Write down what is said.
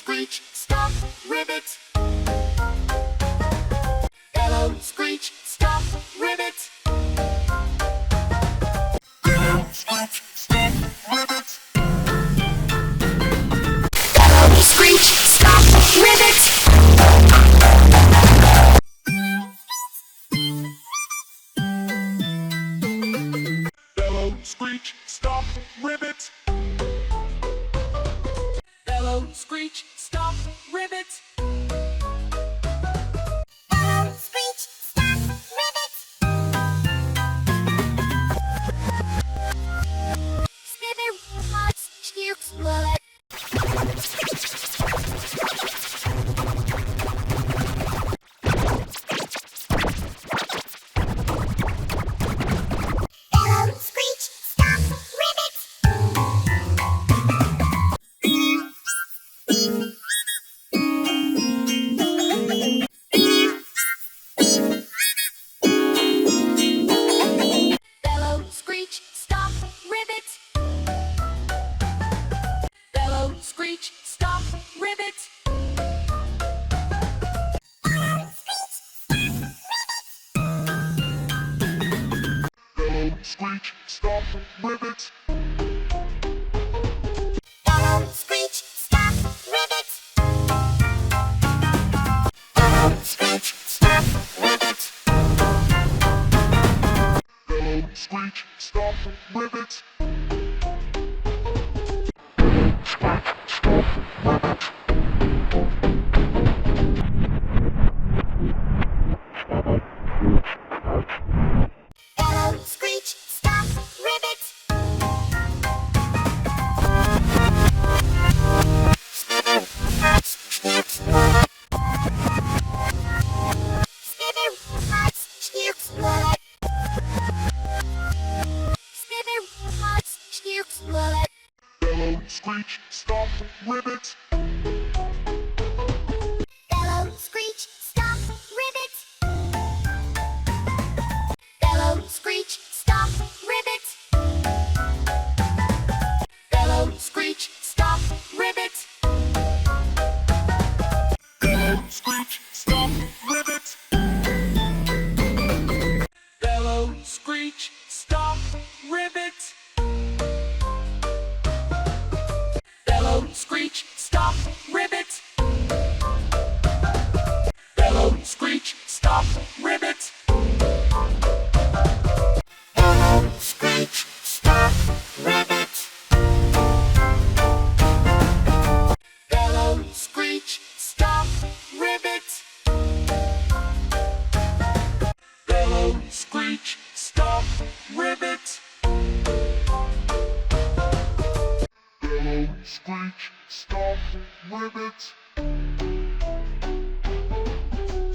screech, stop, rivet. Bellow, screech, stop, rivet. Bellow, screech, stop, rivet. Bellow, screech, stop, rivet. Bellow, screech, stop, rivet. Bellow, screech, stop, rivet. Bellow, screech, stop, rivet. Slither, hots, shoots, blood. Bellow, screech, stop, rivet. Bellow, screech, stop, rivet. Bellow, screech, stop, rivet. Bellow, screech, stop, rivet. Bellow, screech, stop, rivet. Bellow, screech, stop, rivet. Bellow, screech, stop, rivet. Bellow, screech, stop, rivet. Slither, hots, shoots, blood. Slither, hots, shoots, blood. Slither, hots, shoots, blood. Bellow, screech, stop, rivet. Bellow, screech, stop, rivet. Bellow, screech, stop, rivet. Bellow, screech, stop, rivet. Bellow, screech, stop, rivet. Bellow, screech, stop, rivet. Bellow, screech, stop, rivet. Bellow, screech, stop, rivet. Bellow, screech, stop, rivet. Bellow, screech, stop, rivet. Bellow, screech, stop, rivet. Bellow, screech, stop, rivet.